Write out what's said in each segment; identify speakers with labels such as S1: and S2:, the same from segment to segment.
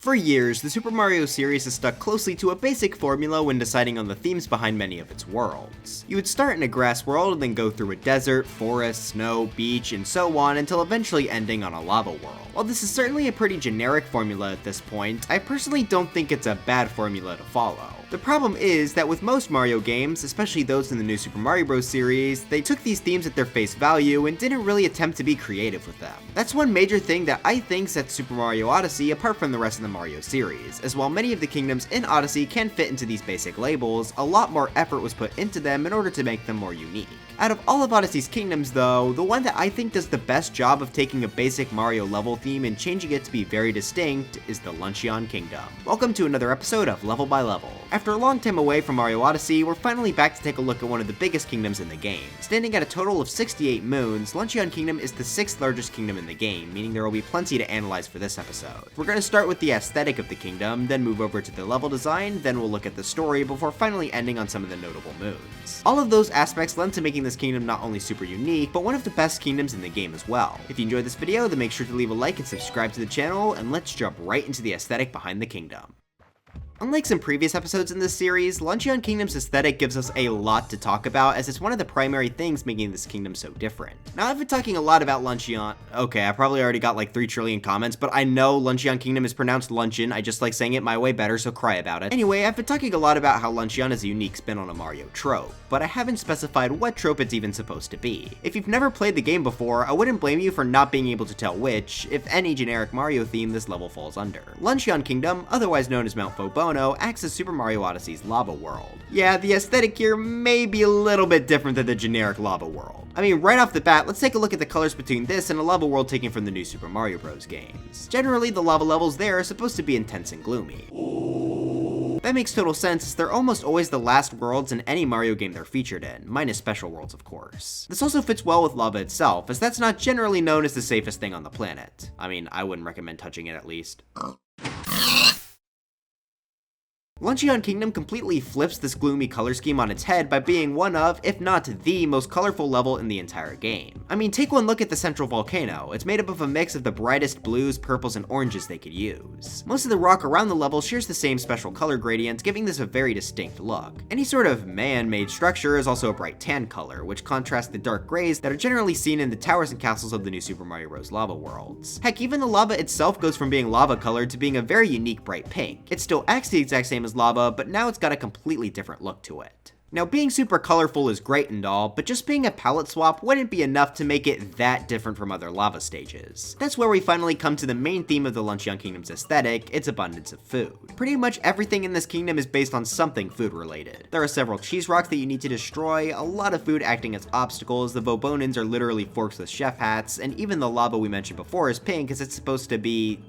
S1: For years, the Super Mario series has stuck closely to a basic formula when deciding on the themes behind many of its worlds. You would start in a grass world and then go through a desert, forest, snow, beach, and so on until eventually ending on a lava world. While this is certainly a pretty generic formula at this point, I personally don't think it's a bad formula to follow. The problem is that with most Mario games, especially those in the new Super Mario Bros. Series, they took these themes at their face value and didn't really attempt to be creative with them. That's one major thing that I think sets Super Mario Odyssey apart from the rest of the Mario series, as while many of the kingdoms in Odyssey can fit into these basic labels, a lot more effort was put into them in order to make them more unique. Out of all of Odyssey's kingdoms though, the one that I think does the best job of taking a basic Mario level theme and changing it to be very distinct is the Luncheon Kingdom. Welcome to another episode of Level by Level. After a long time away from Mario Odyssey, we're finally back to take a look at one of the biggest kingdoms in the game. Standing at a total of 68 moons, Luncheon Kingdom is the 6th largest kingdom in the game, meaning there will be plenty to analyze for this episode. We're going to start with the aesthetic of the kingdom, then move over to the level design, then we'll look at the story before finally ending on some of the notable moons. All of those aspects lend to making this kingdom not only super unique, but one of the best kingdoms in the game as well. If you enjoyed this video, then make sure to leave a like and subscribe to the channel, and let's jump right into the aesthetic behind the kingdom. Unlike some previous episodes in this series, Luncheon Kingdom's aesthetic gives us a lot to talk about as it's one of the primary things making this kingdom so different. Now I've been talking a lot about Luncheon. Okay, I probably already got like 3 trillion comments, but I know Luncheon Kingdom is pronounced Luncheon, I just like saying it my way better, so cry about it. Anyway, I've been talking a lot about how Luncheon is a unique spin on a Mario trope, but I haven't specified what trope it's even supposed to be. If you've never played the game before, I wouldn't blame you for not being able to tell which, if any generic Mario theme this level falls under. Luncheon Kingdom, otherwise known as Mount Volbono, acts as Super Mario Odyssey's lava world. Yeah, the aesthetic here may be a little bit different than the generic lava world. I mean, right off the bat, let's take a look at the colors between this and a lava world taken from the new Super Mario Bros. Games. Generally, the lava levels there are supposed to be intense and gloomy. That makes total sense, as they're almost always the last worlds in any Mario game they're featured in, minus special worlds of course. This also fits well with lava itself, as that's not generally known as the safest thing on the planet. I mean, I wouldn't recommend touching it at least. Luncheon Kingdom completely flips this gloomy color scheme on its head by being one of, if not the most colorful level in the entire game. I mean, take one look at the central volcano. It's made up of a mix of the brightest blues, purples, and oranges they could use. Most of the rock around the level shares the same special color gradient, giving this a very distinct look. Any sort of man-made structure is also a bright tan color, which contrasts the dark grays that are generally seen in the towers and castles of the new Super Mario Bros. Lava worlds. Heck, even the lava itself goes from being lava colored to being a very unique bright pink. It still acts the exact same as lava, but now it's got a completely different look to it. Now, being super colorful is great and all, but just being a palette swap wouldn't be enough to make it that different from other lava stages. That's where we finally come to the main theme of the Luncheon Kingdom's aesthetic, its abundance of food. Pretty much everything in this kingdom is based on something food related. There are several cheese rocks that you need to destroy, a lot of food acting as obstacles, the Volbonans are literally forks with chef hats, and even the lava we mentioned before is pink as it's supposed to be,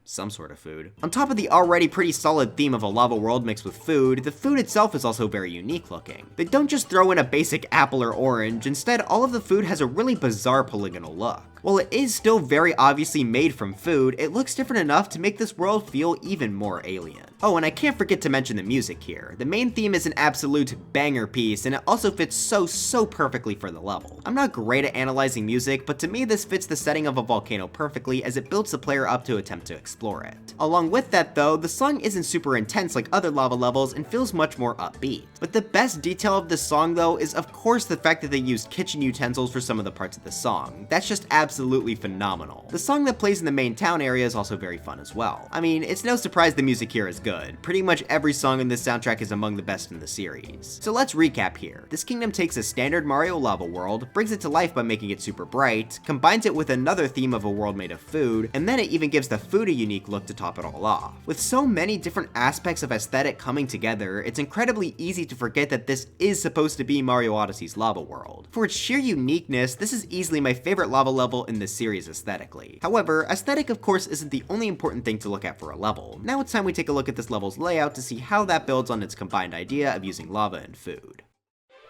S1: some sort of food. On top of the already pretty solid theme of a lava world mixed with food, the food itself is also very unique looking. They don't just throw in a basic apple or orange, instead all of the food has a really bizarre polygonal look. While it is still very obviously made from food, it looks different enough to make this world feel even more alien. Oh, and I can't forget to mention the music here. The main theme is an absolute banger piece, and it also fits so perfectly for the level. I'm not great at analyzing music, but to me this fits the setting of a volcano perfectly as it builds the player up to attempt to explore it. Along with that though, the song isn't super intense like other lava levels and feels much more upbeat. But the best detail of this song though is of course the fact that they used kitchen utensils for some of the parts of the song. That's just absolutely phenomenal. The song that plays in the main town area is also very fun as well. I mean, it's no surprise the music here is good. Pretty much every song in this soundtrack is among the best in the series. So let's recap here. This kingdom takes a standard Mario lava world, brings it to life by making it super bright, combines it with another theme of a world made of food, and then it even gives the food a unique look to top it all off. With so many different aspects of aesthetic coming together, it's incredibly easy to forget that this is supposed to be Mario Odyssey's lava world. For its sheer uniqueness, this is easily my favorite lava level in this series aesthetically. However, aesthetic of course isn't the only important thing to look at for a level. Now it's time we take a look at this level's layout to see how that builds on its combined idea of using lava and food.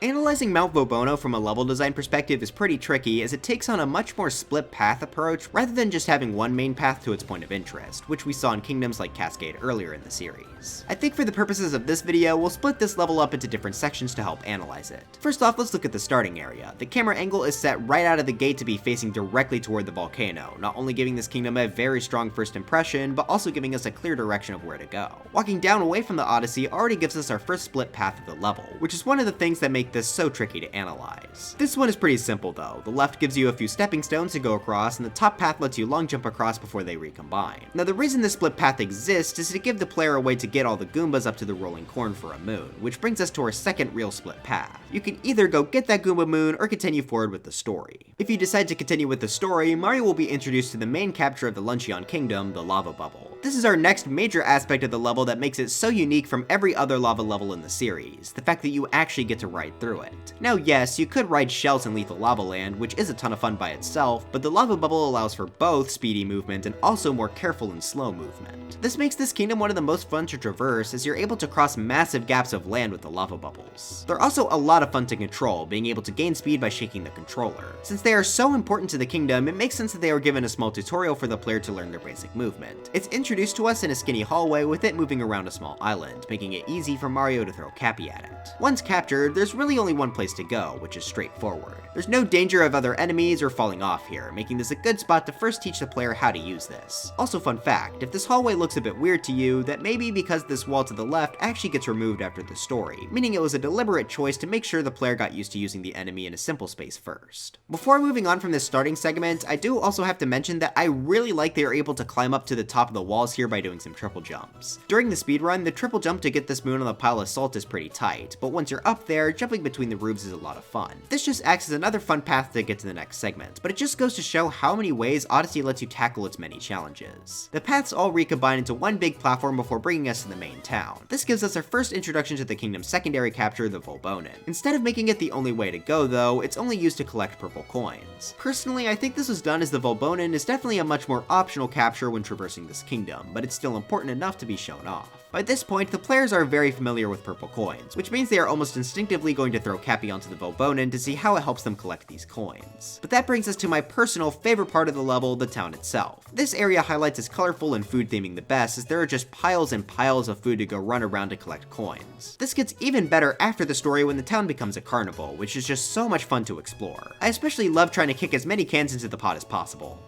S1: Analyzing Mount Volbono from a level design perspective is pretty tricky, as it takes on a much more split path approach rather than just having one main path to its point of interest, which we saw in kingdoms like Cascade earlier in the series. I think for the purposes of this video, we'll split this level up into different sections to help analyze it. First off, let's look at the starting area. The camera angle is set right out of the gate to be facing directly toward the volcano, not only giving this kingdom a very strong first impression, but also giving us a clear direction of where to go. Walking down away from the Odyssey already gives us our first split path of the level, which is one of the things that make this so tricky to analyze. This one is pretty simple though. The left gives you a few stepping stones to go across, and the top path lets you long jump across before they recombine. Now the reason this split path exists is to give the player a way to get all the Goombas up to the rolling corn for a moon, which brings us to our second real split path. You can either go get that Goomba moon or continue forward with the story. If you decide to continue with the story, Mario will be introduced to the main capture of the Luncheon Kingdom, the lava bubble. This is our next major aspect of the level that makes it so unique from every other lava level in the series, the fact that you actually get to ride through it. Now yes, you could ride shells in Lethal Lava Land, which is a ton of fun by itself, but the lava bubble allows for both speedy movement and also more careful and slow movement. This makes this kingdom one of the most fun to traverse, as you're able to cross massive gaps of land with the lava bubbles. They're also a lot of fun to control, being able to gain speed by shaking the controller. Since they are so important to the kingdom, it makes sense that they were given a small tutorial for the player to learn their basic movement. It's introduced to us in a skinny hallway with it moving around a small island, making it easy for Mario to throw Cappy at it. Once captured, there's really only one place to go, which is straightforward. There's no danger of other enemies or falling off here, making this a good spot to first teach the player how to use this. Also fun fact, if this hallway looks a bit weird to you, that may be because this wall to the left actually gets removed after the story, meaning it was a deliberate choice to make sure the player got used to using the enemy in a simple space first. Before moving on from this starting segment, I do also have to mention that I really like they are able to climb up to the top of the walls here by doing some triple jumps. During the speedrun, the triple jump to get this moon on the pile of salt is pretty tight, but once you're up there, jumping between the roofs is a lot of fun. This just acts as another fun path to get to the next segment, but it just goes to show how many ways Odyssey lets you tackle its many challenges. The paths all recombine into one big platform before bringing us to the main town. This gives us our first introduction to the kingdom's secondary capture, the Volbono. Instead of making it the only way to go though, it's only used to collect purple coins. Personally, I think this was done as the Volbono is definitely a much more optional capture when traversing this kingdom, but it's still important enough to be shown off. By this point, the players are very familiar with purple coins, which means they are almost instinctively going to throw Cappy onto the Volbono to see how it helps them collect these coins. But that brings us to my personal favorite part of the level, the town itself. This area highlights its colorful and food theming the best, as there are just piles and piles of food to go run around to collect coins. This gets even better after the story when the town becomes a carnival, which is just so much fun to explore. I especially love trying to kick as many cans into the pot as possible.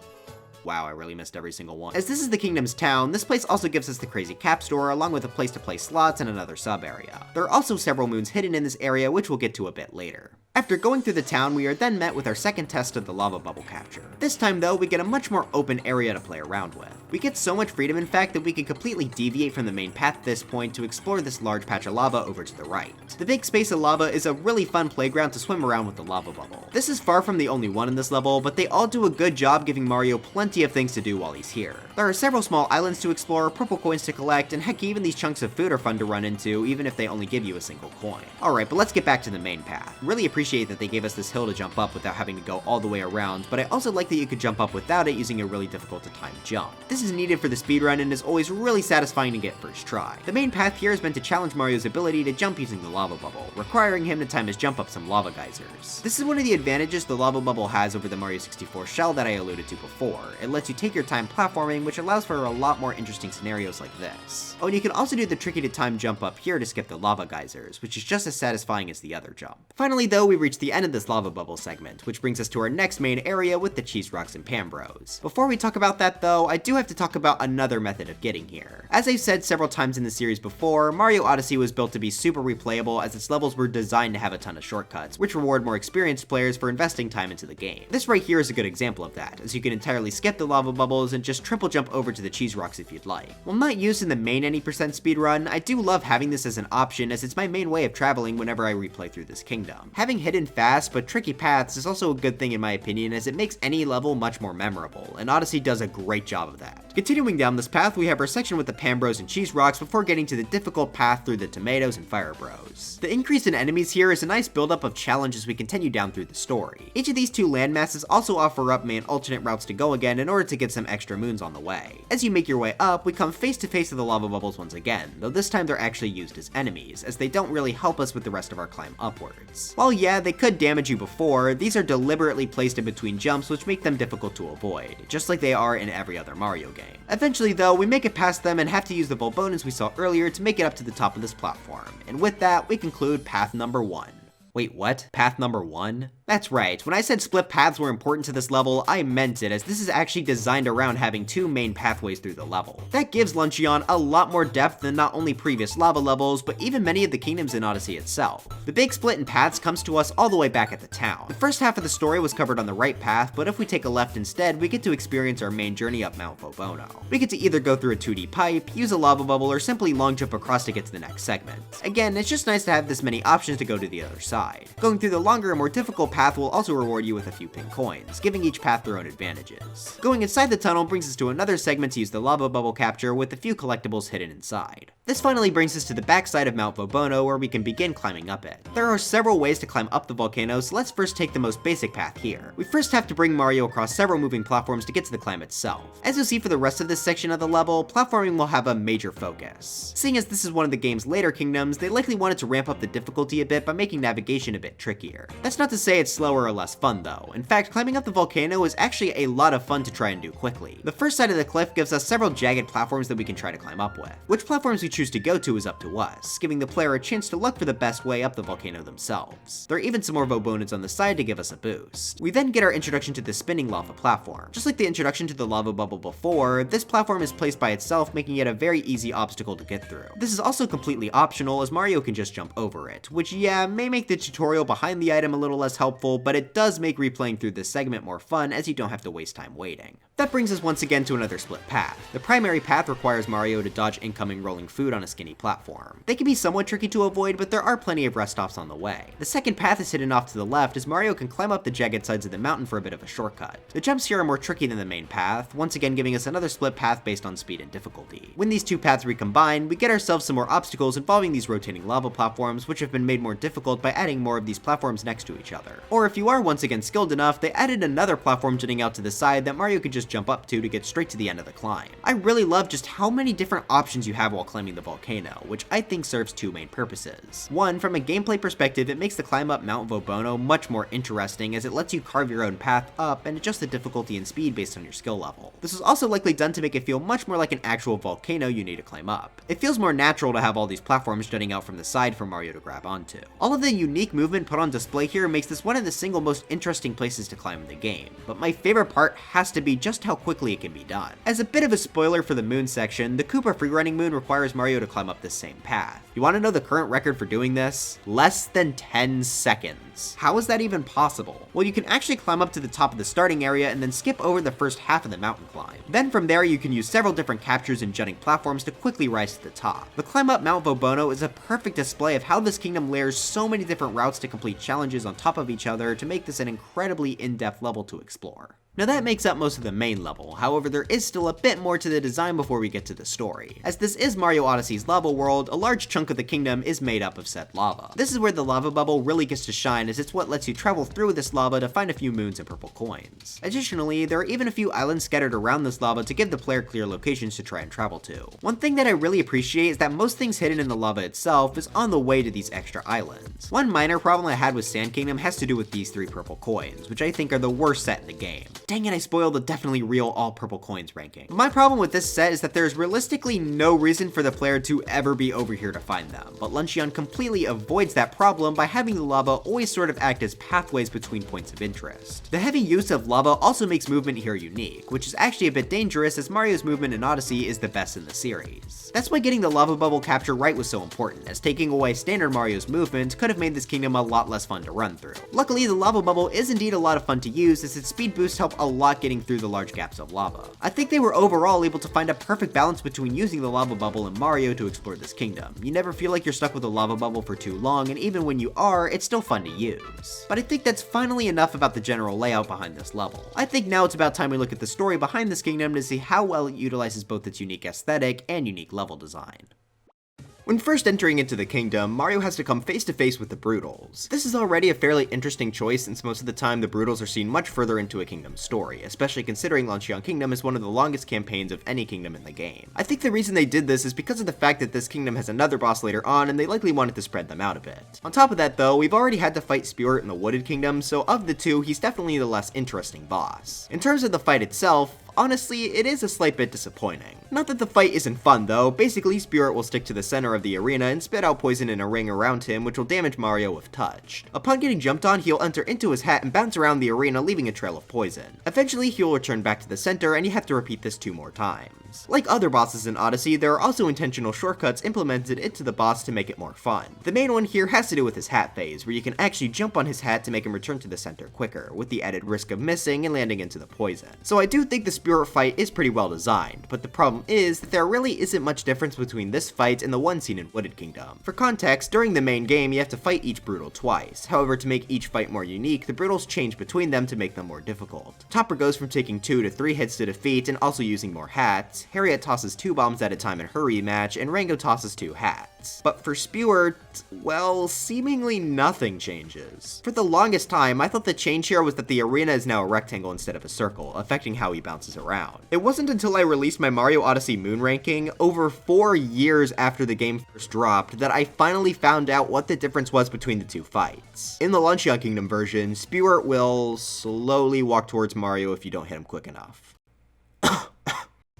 S1: Wow, I really missed every single one. As this is the kingdom's town, this place also gives us the crazy cap store, along with a place to play slots and another sub area. There are also several moons hidden in this area, which we'll get to a bit later. After going through the town, we are then met with our second test of the lava bubble capture. This time though, we get a much more open area to play around with. We get so much freedom in fact that we can completely deviate from the main path at this point to explore this large patch of lava over to the right. The big space of lava is a really fun playground to swim around with the lava bubble. This is far from the only one in this level, but they all do a good job giving Mario plenty of things to do while he's here. There are several small islands to explore, purple coins to collect, and heck, even these chunks of food are fun to run into, even if they only give you a single coin. Alright, but let's get back to the main path. Really appreciate that they gave us this hill to jump up without having to go all the way around, but I also like that you could jump up without it using a really difficult to time jump. This is needed for the speedrun and is always really satisfying to get first try. The main path here is meant to challenge Mario's ability to jump using the lava bubble, requiring him to time his jump up some lava geysers. This is one of the advantages the lava bubble has over the Mario 64 shell that I alluded to before. It lets you take your time platforming, which allows for a lot more interesting scenarios like this. Oh, and you can also do the tricky to time jump up here to skip the lava geysers, which is just as satisfying as the other jump. Finally though, we reach the end of this lava bubble segment, which brings us to our next main area with the cheese rocks and Pambros. Before we talk about that though, I do have to talk about another method of getting here. As I've said several times in the series before, Mario Odyssey was built to be super replayable as its levels were designed to have a ton of shortcuts, which reward more experienced players for investing time into the game. This right here is a good example of that, as you can entirely skip the lava bubbles and just triple jump over to the cheese rocks if you'd like. While not used in the main any percent speedrun, I do love having this as an option as it's my main way of traveling whenever I replay through this kingdom. Having hidden fast but tricky paths is also a good thing in my opinion, as it makes any level much more memorable, and Odyssey does a great job of that. Continuing down this path, we have our section with the Pan Bros and Cheese Rocks before getting to the difficult path through the Tomatoes and Fire Bros. The increase in enemies here is a nice buildup of challenge as we continue down through the story. Each of these two landmasses also offer up main alternate routes to go again in order to get some extra moons on the way. As you make your way up, we come face to face with the lava bubbles once again, though this time they're actually used as enemies, as they don't really help us with the rest of our climb upwards. While yeah, they could damage you before, these are deliberately placed in between jumps which make them difficult to avoid, just like they are in every other Mario game. Eventually though, we make it past them and have to use the Volbonos we saw earlier to make it up to the top of this platform, and with that, we conclude path number 1. Wait, what? Path number 1? That's right, when I said split paths were important to this level, I meant it, as this is actually designed around having 2 main pathways through the level. That gives Luncheon a lot more depth than not only previous lava levels, but even many of the kingdoms in Odyssey itself. The big split in paths comes to us all the way back at the town. The first half of the story was covered on the right path, but if we take a left instead, we get to experience our main journey up Mount Volbono. We get to either go through a 2D pipe, use a lava bubble, or simply long jump across to get to the next segment. Again, it's just nice to have this many options to go to the other side. Going through the longer and more difficult path will also reward you with a few pink coins, giving each path their own advantages. Going inside the tunnel brings us to another segment to use the lava bubble capture with a few collectibles hidden inside. This finally brings us to the backside of Mount Volbono where we can begin climbing up it. There are several ways to climb up the volcano, so let's first take the most basic path here. We first have to bring Mario across several moving platforms to get to the climb itself. As you'll see for the rest of this section of the level, platforming will have a major focus. Seeing as this is one of the game's later kingdoms, they likely wanted to ramp up the difficulty a bit by making navigation a bit trickier. That's not to say it's slower or less fun though. In fact, climbing up the volcano is actually a lot of fun to try and do quickly. The first side of the cliff gives us several jagged platforms that we can try to climb up with. Which platforms we choose to go to is up to us, giving the player a chance to look for the best way up the volcano themselves. There are even some more Volbonos on the side to give us a boost. We then get our introduction to the spinning lava platform. Just like the introduction to the lava bubble before, this platform is placed by itself, making it a very easy obstacle to get through. This is also completely optional, as Mario can just jump over it, which yeah, may make the tutorial behind the item a little less helpful, but it does make replaying through this segment more fun as you don't have to waste time waiting. That brings us once again to another split path. The primary path requires Mario to dodge incoming rolling food on a skinny platform. They can be somewhat tricky to avoid, but there are plenty of rest stops on the way. The second path is hidden off to the left as Mario can climb up the jagged sides of the mountain for a bit of a shortcut. The jumps here are more tricky than the main path, once again giving us another split path based on speed and difficulty. When these two paths recombine, we get ourselves some more obstacles involving these rotating lava platforms, which have been made more difficult by adding more of these platforms next to each other. Or if you are once again skilled enough, they added another platform jutting out to the side that Mario can just jump up to get straight to the end of the climb. I really love just how many different options you have while climbing the volcano, which I think serves two main purposes. One, from a gameplay perspective, it makes the climb up Mount Volbono much more interesting as it lets you carve your own path up and adjust the difficulty and speed based on your skill level. This is also likely done to make it feel much more like an actual volcano you need to climb up. It feels more natural to have all these platforms jutting out from the side for Mario to grab onto. All of the unique movement put on display here makes this one of the single most interesting places to climb in the game, but my favorite part has to be just how quickly it can be done. As a bit of a spoiler for the moon section, the Koopa freerunning moon requires Mario to climb up this same path. You want to know the current record for doing this? Less than 10 seconds. How is that even possible? Well, you can actually climb up to the top of the starting area and then skip over the first half of the mountain climb. Then from there you can use several different captures and jutting platforms to quickly rise to the top. The climb up Mount Volbono is a perfect display of how this kingdom layers so many different routes to complete challenges on top of each other to make this an incredibly in-depth level to explore. Now that makes up most of the main level, however there is still a bit more to the design before we get to the story. As this is Mario Odyssey's lava world, a large chunk of the kingdom is made up of said lava. This is where the lava bubble really gets to shine, as it's what lets you travel through this lava to find a few moons and purple coins. Additionally, there are even a few islands scattered around this lava to give the player clear locations to try and travel to. One thing that I really appreciate is that most things hidden in the lava itself is on the way to these extra islands. One minor problem I had with Sand Kingdom has to do with these 3 purple coins, which I think are the worst set in the game. Dang it, I spoiled the definitely real all purple coins ranking. But my problem with this set is that there's realistically no reason for the player to ever be over here to find them, but Luncheon completely avoids that problem by having the lava always sort of act as pathways between points of interest. The heavy use of lava also makes movement here unique, which is actually a bit dangerous as Mario's movement in Odyssey is the best in the series. That's why getting the lava bubble capture right was so important, as taking away standard Mario's movement could have made this kingdom a lot less fun to run through. Luckily, the lava bubble is indeed a lot of fun to use, as its speed boosts help a lot getting through the large gaps of lava. I think they were overall able to find a perfect balance between using the lava bubble in Mario to explore this kingdom. You never feel like you're stuck with a lava bubble for too long, and even when you are, it's still fun to use. But I think that's finally enough about the general layout behind this level. I think now it's about time we look at the story behind this kingdom to see how well it utilizes both its unique aesthetic and unique level design. When first entering into the kingdom, Mario has to come face to face with the Broodals. This is already a fairly interesting choice since most of the time the Broodals are seen much further into a kingdom's story, especially considering Luncheon Kingdom is one of the longest campaigns of any kingdom in the game. I think the reason they did this is because of the fact that this kingdom has another boss later on and they likely wanted to spread them out a bit. On top of that though, we've already had to fight Spirit in the Wooded Kingdom, so of the two, he's definitely the less interesting boss. In terms of the fight itself, honestly, it is a slight bit disappointing. Not that the fight isn't fun though, basically Spirit will stick to the center of the arena and spit out poison in a ring around him, which will damage Mario if touched. Upon getting jumped on, he'll enter into his hat and bounce around the arena, leaving a trail of poison. Eventually, he'll return back to the center, and you have to repeat this 2 more times. Like other bosses in Odyssey, there are also intentional shortcuts implemented into the boss to make it more fun. The main one here has to do with his hat phase, where you can actually jump on his hat to make him return to the center quicker, with the added risk of missing and landing into the poison. So I do think the Spirit fight is pretty well designed, but the problem is that there really isn't much difference between this fight and the one seen in Wooded Kingdom. For context, during the main game, you have to fight each Broodal twice. However, to make each fight more unique, the Broodals change between them to make them more difficult. Topper goes from taking 2 to 3 hits to defeat and also using more hats, Harriet tosses 2 bombs at a time in her rematch, and Rango tosses 2 hats. But for Spirit, well, seemingly nothing changes. For the longest time, I thought the change here was that the arena is now a rectangle instead of a circle, affecting how he bounces around. It wasn't until I released my Mario Odyssey moon ranking, over 4 years after the game first dropped, that I finally found out what the difference was between the 2 fights. In the Luncheon Kingdom version, Spirit will slowly walk towards Mario if you don't hit him quick enough.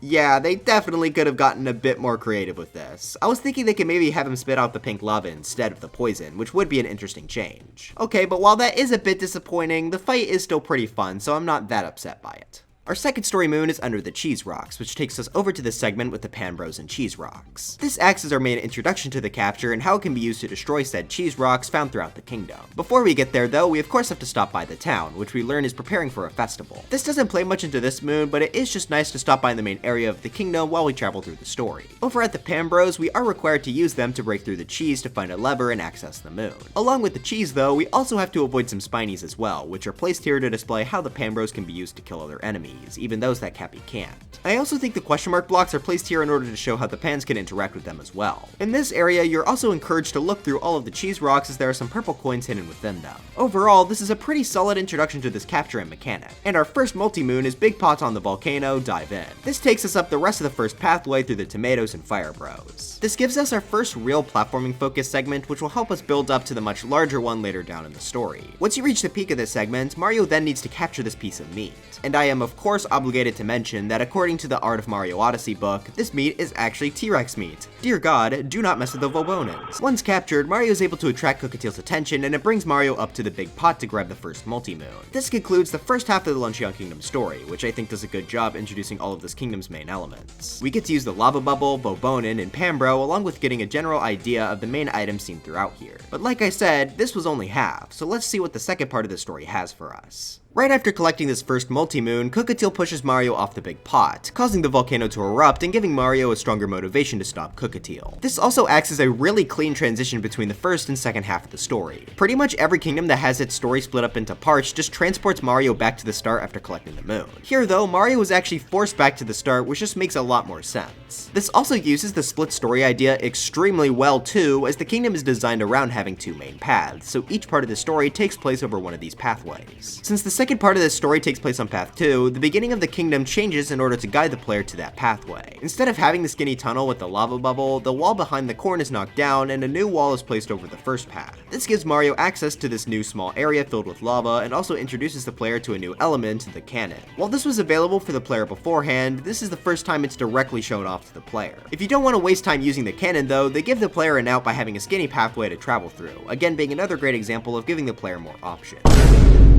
S1: Yeah, they definitely could have gotten a bit more creative with this. I was thinking they could maybe have him spit out the pink lava instead of the poison, which would be an interesting change. Okay, but while that is a bit disappointing, the fight is still pretty fun, so I'm not that upset by it. Our second story moon is under the Cheese Rocks, which takes us over to the segment with the Pan Bros and Cheese Rocks. This acts as our main introduction to the capture and how it can be used to destroy said cheese rocks found throughout the kingdom. Before we get there though, we of course have to stop by the town, which we learn is preparing for a festival. This doesn't play much into this moon, but it is just nice to stop by in the main area of the kingdom while we travel through the story. Over at the Pan Bros, we are required to use them to break through the cheese to find a lever and access the moon. Along with the cheese though, we also have to avoid some spinies as well, which are placed here to display how the Pan Bros can be used to kill other enemies, even those that Cappy can't. I also think the question mark blocks are placed here in order to show how the pans can interact with them as well. In this area, you're also encouraged to look through all of the cheese rocks as there are some purple coins hidden within them. Overall, this is a pretty solid introduction to this capture and mechanic. And our first multi-moon is Big Pots on the Volcano, Dive In. This takes us up the rest of the first pathway through the Tomatoes and Fire Bros. This gives us our first real platforming focused segment, which will help us build up to the much larger one later down in the story. Once you reach the peak of this segment, Mario then needs to capture this piece of meat. And I am of course obligated to mention that according to the Art of Mario Odyssey book, this meat is actually T-Rex meat. Dear God, do not mess with the Volbonos. Once captured, Mario is able to attract Cocoteal's attention and it brings Mario up to the big pot to grab the first multi-moon. This concludes the first half of the Luncheon Kingdom story, which I think does a good job introducing all of this kingdom's main elements. We get to use the Lava Bubble, Volbonin, and Pambro along with getting a general idea of the main items seen throughout here. But like I said, this was only half, so let's see what the second part of the story has for us. Right after collecting this first multi-moon, Cocoteal pushes Mario off the big pot, causing the volcano to erupt and giving Mario a stronger motivation to stop Cocoteal. This also acts as a really clean transition between the first and second half of the story. Pretty much every kingdom that has its story split up into parts just transports Mario back to the start after collecting the moon. Here though, Mario is actually forced back to the start, which just makes a lot more sense. This also uses the split story idea extremely well too, as the kingdom is designed around having 2 main paths, so each part of the story takes place over one of these pathways. Since the second part of this story takes place on path 2, the beginning of the kingdom changes in order to guide the player to that pathway. Instead of having the skinny tunnel with the lava bubble, the wall behind the corn is knocked down and a new wall is placed over the first path. This gives Mario access to this new small area filled with lava and also introduces the player to a new element, the cannon. While this was available for the player beforehand, this is the first time it's directly shown off to the player. If you don't want to waste time using the cannon though, they give the player an out by having a skinny pathway to travel through, again being another great example of giving the player more options.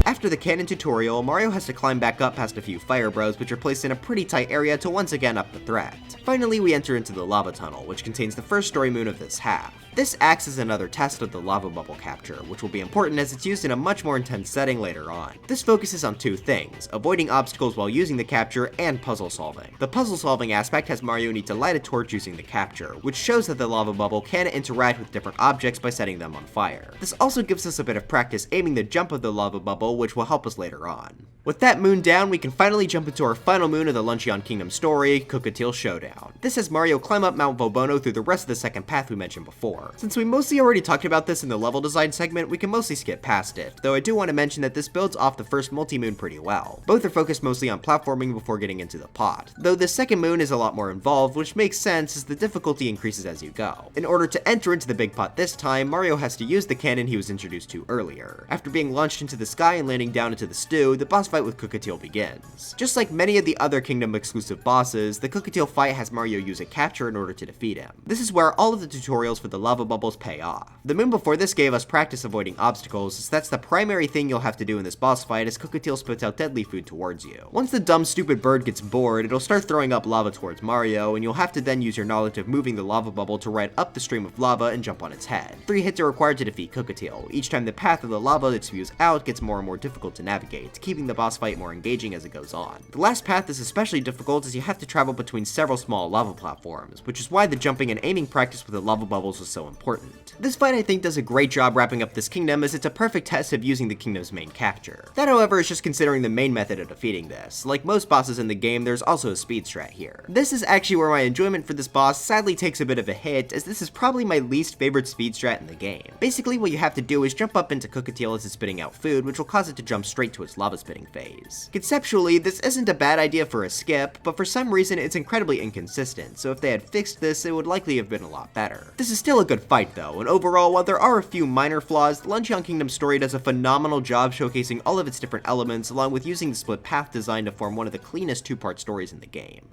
S1: After the cannon tutorial, Mario has to climb back up past a few Fire Bros, which are placed in a pretty tight area to once again up the threat. Finally, we enter into the lava tunnel, which contains the first story moon of this half. This acts as another test of the lava bubble capture, which will be important as it's used in a much more intense setting later on. This focuses on two things: avoiding obstacles while using the capture and puzzle solving. The puzzle solving aspect has Mario need to light a torch using the capture, which shows that the lava bubble can interact with different objects by setting them on fire. This also gives us a bit of practice aiming the jump of the lava bubble, which will help us later on. With that moon down, we can finally jump into our final moon of the Luncheon Kingdom story, Cockatiel Showdown. This has Mario climb up Mount Volbono through the rest of the second path we mentioned before. Since we mostly already talked about this in the level design segment, we can mostly skip past it, though I do want to mention that this builds off the first multi-moon pretty well. Both are focused mostly on platforming before getting into the pot, though the second moon is a lot more involved, which makes sense as the difficulty increases as you go. In order to enter into the big pot this time, Mario has to use the cannon he was introduced to earlier. After being launched into the sky and landing down into the stew, the boss fight with Cockatiel begins. Just like many of the other Kingdom exclusive bosses, the Cockatiel fight has Mario use a capture in order to defeat him. This is where all of the tutorials for the lava bubbles pay off. The moon before this gave us practice avoiding obstacles, as that's the primary thing you'll have to do in this boss fight as Cockatiel spits out deadly food towards you. Once the dumb stupid bird gets bored, it'll start throwing up lava towards Mario, and you'll have to then use your knowledge of moving the lava bubble to ride up the stream of lava and jump on its head. 3 hits are required to defeat Cockatiel. Each time the path of the lava that spews out gets more and more difficult to navigate, keeping the boss fight more engaging as it goes on. The last path is especially difficult as you have to travel between several small lava platforms, which is why the jumping and aiming practice with the lava bubbles was so important. This fight I think does a great job wrapping up this kingdom as it's a perfect test of using the kingdom's main capture. That however is just considering the main method of defeating this. Like most bosses in the game, there's also a speed strat here. This is actually where my enjoyment for this boss sadly takes a bit of a hit, as this is probably my least favorite speed strat in the game. Basically what you have to do is jump up into Cockatiel as it's spitting out food, which will cause it to jump straight to its lava spitting phase. Conceptually, this isn't a bad idea for a skip, but for some reason it's incredibly inconsistent, so if they had fixed this, it would likely have been a lot better. This is still a good fight though, and overall, while there are a few minor flaws, the Luncheon Kingdom story does a phenomenal job showcasing all of its different elements, along with using the split path design to form one of the cleanest two-part stories in the game.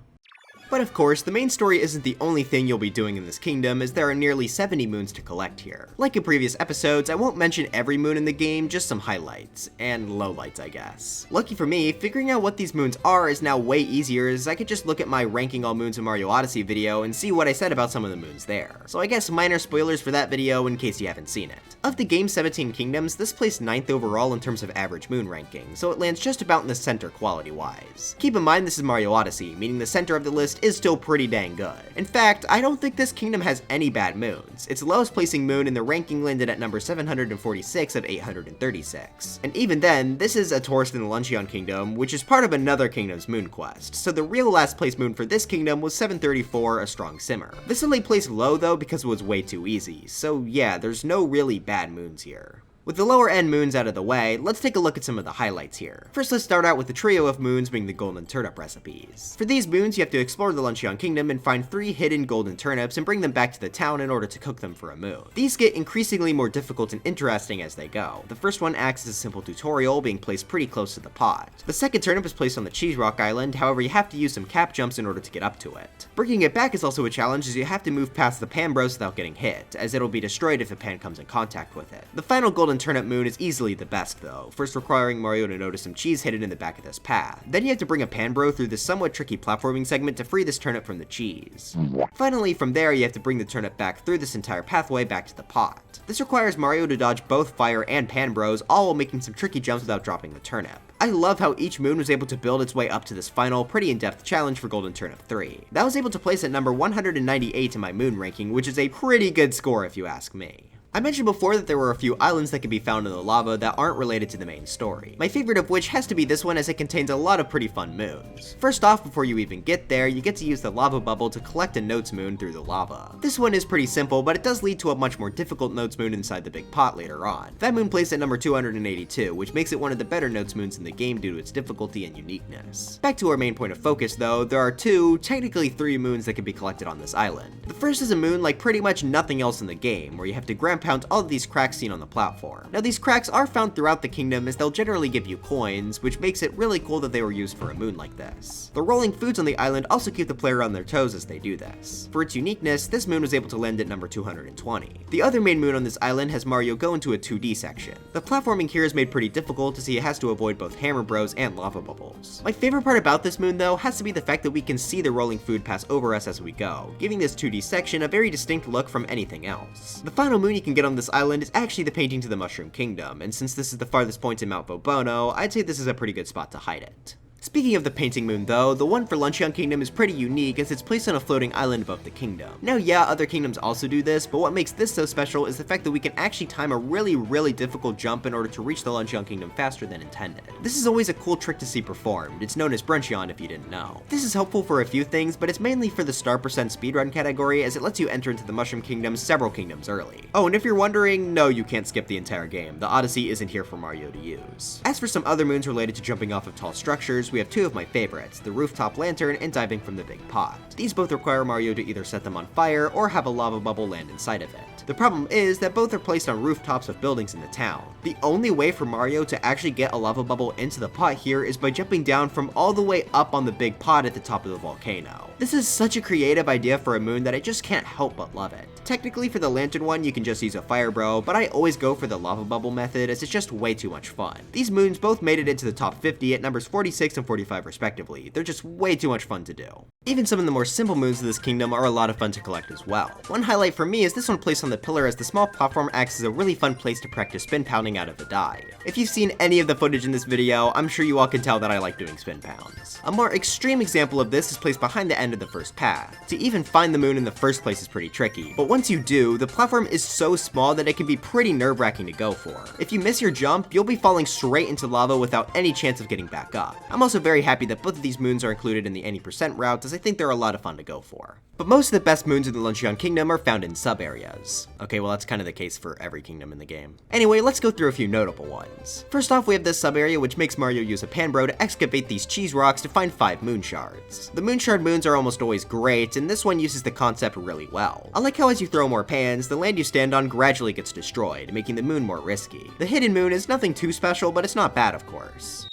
S1: But of course, the main story isn't the only thing you'll be doing in this kingdom, as there are nearly 70 moons to collect here. Like in previous episodes, I won't mention every moon in the game, just some highlights, and lowlights I guess. Lucky for me, figuring out what these moons are is now way easier, as I could just look at my ranking all moons in Mario Odyssey video and see what I said about some of the moons there. So I guess minor spoilers for that video in case you haven't seen it. Of the game's 17 kingdoms, this placed 9th overall in terms of average moon ranking, so it lands just about in the center quality-wise. Keep in mind this is Mario Odyssey, meaning the center of the list is still pretty dang good. In fact, I don't think this kingdom has any bad moons. Its lowest placing moon in the ranking landed at number 746 of 836. And even then, this is a tourist in the Luncheon Kingdom, which is part of another kingdom's moon quest, so the real last place moon for this kingdom was 734, a strong simmer. This only placed low though because it was way too easy, so yeah, there's no really bad moons here. With the lower end moons out of the way, let's take a look at some of the highlights here. First, let's start out with the trio of moons being the golden turnip recipes. For these moons, you have to explore the Luncheon Kingdom and find 3 hidden golden turnips and bring them back to the town in order to cook them for a moon. These get increasingly more difficult and interesting as they go. The first one acts as a simple tutorial, being placed pretty close to the pot. The second turnip is placed on the Cheese Rock Island, however you have to use some cap jumps in order to get up to it. Bringing it back is also a challenge, as you have to move past the pan bros without getting hit, as it'll be destroyed if the pan comes in contact with it. The final golden turnip moon is easily the best though, first requiring Mario to notice some cheese hidden in the back of this path. Then you have to bring a pan bro through this somewhat tricky platforming segment to free this turnip from the cheese. Finally, from there you have to bring the turnip back through this entire pathway back to the pot. This requires Mario to dodge both fire and pan bros, all while making some tricky jumps without dropping the turnip. I love how each moon was able to build its way up to this final, pretty in-depth challenge for Golden Turnip 3. That was able to place at number 198 in my moon ranking, which is a pretty good score if you ask me. I mentioned before that there were a few islands that could be found in the lava that aren't related to the main story. My favorite of which has to be this one, as it contains a lot of pretty fun moons. First off, before you even get there, you get to use the lava bubble to collect a Notes moon through the lava. This one is pretty simple, but it does lead to a much more difficult Notes moon inside the big pot later on. That moon placed at number 282, which makes it one of the better Notes moons in the game due to its difficulty and uniqueness. Back to our main point of focus though, there are 2, technically 3 moons that can be collected on this island. The first is a moon like pretty much nothing else in the game, where you have to grab ground-pound all of these cracks seen on the platform. Now these cracks are found throughout the kingdom as they'll generally give you coins, which makes it really cool that they were used for a moon like this. The rolling foods on the island also keep the player on their toes as they do this. For its uniqueness, this moon was able to land at number 220. The other main moon on this island has Mario go into a 2D section. The platforming here is made pretty difficult as he has to avoid both hammer bros and lava bubbles. My favorite part about this moon though has to be the fact that we can see the rolling food pass over us as we go, giving this 2D section a very distinct look from anything else. The final moon you can get on this island is actually the painting to the Mushroom Kingdom, and since this is the farthest point in Mount Volbono, I'd say this is a pretty good spot to hide it. Speaking of the painting moon though, the one for Luncheon Kingdom is pretty unique as it's placed on a floating island above the kingdom. Now yeah, other kingdoms also do this, but what makes this so special is the fact that we can actually time a really difficult jump in order to reach the Luncheon Kingdom faster than intended. This is always a cool trick to see performed. It's known as Bruncheon if you didn't know. This is helpful for a few things, but it's mainly for the star percent speedrun category as it lets you enter into the Mushroom Kingdom several kingdoms early. Oh, and if you're wondering, no, you can't skip the entire game. The Odyssey isn't here for Mario to use. As for some other moons related to jumping off of tall structures, we have two of my favorites, the rooftop lantern and diving from the big pot. These both require Mario to either set them on fire or have a lava bubble land inside of it. The problem is that both are placed on rooftops of buildings in the town. The only way for Mario to actually get a lava bubble into the pot here is by jumping down from all the way up on the big pot at the top of the volcano. This is such a creative idea for a moon that I just can't help but love it. Technically for the lantern one you can just use a fire bro, but I always go for the lava bubble method as it's just way too much fun. These moons both made it into the top 50 at numbers 46 and 45 respectively. They're just way too much fun to do. Even some of the more simple moons of this kingdom are a lot of fun to collect as well. One highlight for me is this one placed on the pillar as the small platform acts as a really fun place to practice spin pounding out of the dive. If you've seen any of the footage in this video, I'm sure you all can tell that I like doing spin pounds. A more extreme example of this is placed behind the end of the first path. To even find the moon in the first place is pretty tricky, but once you do, the platform is so small that it can be pretty nerve-wracking to go for. If you miss your jump, you'll be falling straight into lava without any chance of getting back up. I'm also very happy that both of these moons are included in the any percent route as I think they're a lot of fun to go for. But most of the best moons in the Luncheon Kingdom are found in sub-areas. Okay, well that's kind of the case for every kingdom in the game. Anyway, let's go through a few notable ones. First off, we have this sub-area which makes Mario use a pan bro to excavate these cheese rocks to find 5 moon shards. The moon shard moons are almost always great, and this one uses the concept really well. I like how as you throw more pans, the land you stand on gradually gets destroyed, making the moon more risky. The hidden moon is nothing too special, but it's not bad of course.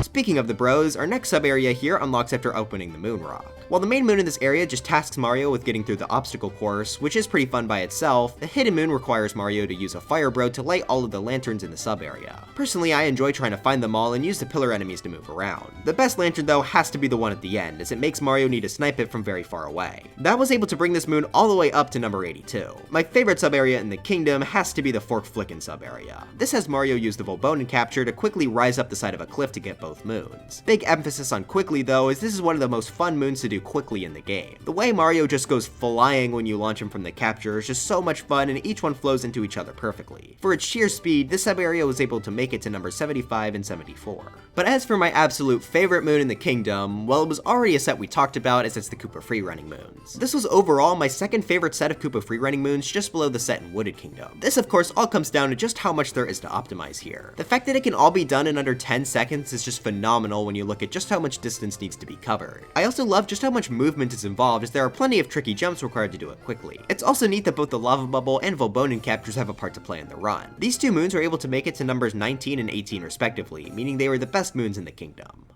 S1: Speaking of the bros, our next sub-area here unlocks after opening the moon rock. While the main moon in this area just tasks Mario with getting through the obstacle course, which is pretty fun by itself, the hidden moon requires Mario to use a fire bro to light all of the lanterns in the sub-area. Personally, I enjoy trying to find them all and use the pillar enemies to move around. The best lantern though has to be the one at the end, as it makes Mario need to snipe it from very far away. That was able to bring this moon all the way up to number 82. My favorite sub-area in the kingdom has to be the Fork Flickin' sub-area. This has Mario use the Volbono capture to quickly rise up the side of a cliff to get both moons. Big emphasis on quickly though, as this is one of the most fun moons to do quickly in the game. The way Mario just goes flying when you launch him from the capture is just so much fun, and each one flows into each other perfectly. For its sheer speed, this sub-area was able to make it to number 75 and 74. But as for my absolute favorite moon in the kingdom, well, it was already a set we talked about as it's the Koopa freerunning moons. This was overall my second favorite set of Koopa freerunning moons, just below the set in Wooded Kingdom. This of course all comes down to just how much there is to optimize here. The fact that it can all be done in under 10 seconds is just phenomenal when you look at just how much distance needs to be covered. I also love just how much movement is involved, as there are plenty of tricky jumps required to do it quickly. It's also neat that both the lava bubble and Volbono captures have a part to play in the run. These two moons were able to make it to numbers 19 and 18 respectively, meaning they were the best moons in the kingdom.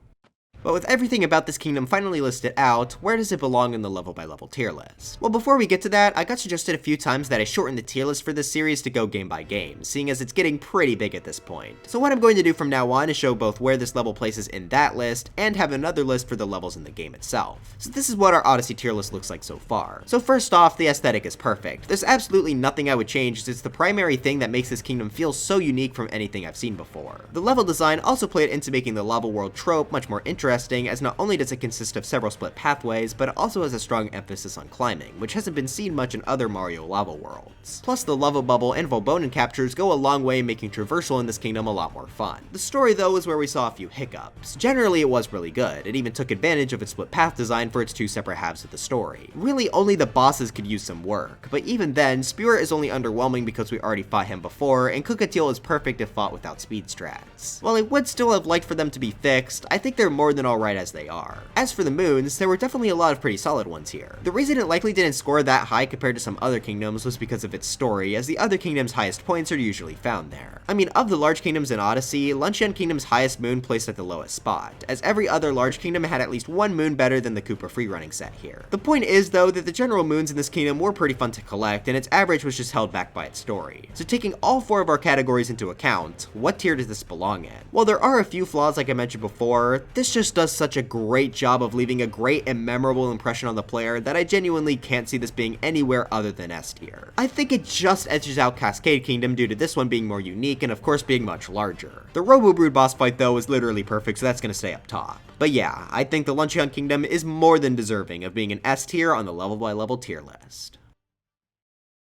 S1: But with everything about this kingdom finally listed out, where does it belong in the level by level tier list? Well, before we get to that, I got suggested a few times that I shorten the tier list for this series to go game by game, seeing as it's getting pretty big at this point. So what I'm going to do from now on is show both where this level places in that list, and have another list for the levels in the game itself. So this is what our Odyssey tier list looks like so far. So first off, the aesthetic is perfect. There's absolutely nothing I would change, as it's the primary thing that makes this kingdom feel so unique from anything I've seen before. The level design also played into making the lava world trope much more interesting, as not only does it consist of several split pathways, but it also has a strong emphasis on climbing, which hasn't been seen much in other Mario lava worlds. Plus, the lava bubble and Volbono captures go a long way in making traversal in this kingdom a lot more fun. The story though is where we saw a few hiccups. Generally it was really good. It even took advantage of its split path design for its two separate halves of the story. Really only the bosses could use some work, but even then, Spirit is only underwhelming because we already fought him before, and Cookatiel is perfect if fought without speed strats. While I would still have liked for them to be fixed, I think they're more than than alright as they are. As for the moons, there were definitely a lot of pretty solid ones here. The reason it likely didn't score that high compared to some other kingdoms was because of its story, as the other kingdom's highest points are usually found there. I mean, of the large kingdoms in Odyssey, Luncheon Kingdom's highest moon placed at the lowest spot, as every other large kingdom had at least one moon better than the Koopa freerunning set here. The point is, though, that the general moons in this kingdom were pretty fun to collect, and its average was just held back by its story. So taking all 4 of our categories into account, what tier does this belong in? While there are a few flaws like I mentioned before, this just does such a great job of leaving a great and memorable impression on the player that I genuinely can't see this being anywhere other than S tier. I think it just edges out Cascade Kingdom due to this one being more unique and of course being much larger. The Robo-Brood boss fight though is literally perfect, so that's gonna stay up top. But yeah, I think the Luncheon Kingdom is more than deserving of being an S tier on the level by level tier list.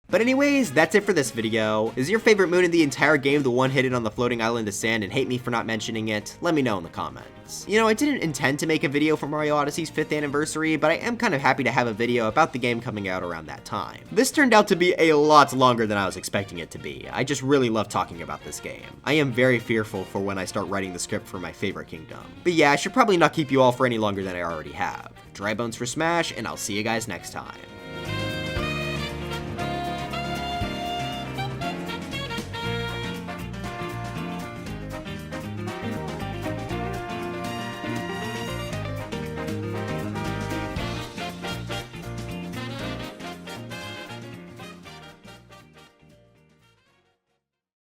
S1: But anyways, that's it for this video. Is your favorite moon in the entire game the one hidden on the floating island of sand and hate me for not mentioning it? Let me know in the comments. You know, I didn't intend to make a video for Mario Odyssey's 5th anniversary, but I am kind of happy to have a video about the game coming out around that time. This turned out to be a lot longer than I was expecting it to be. I just really love talking about this game. I am very fearful for when I start writing the script for my favorite kingdom. But yeah, I should probably not keep you all for any longer than I already have. Dry bones for Smash, and I'll see you guys next time.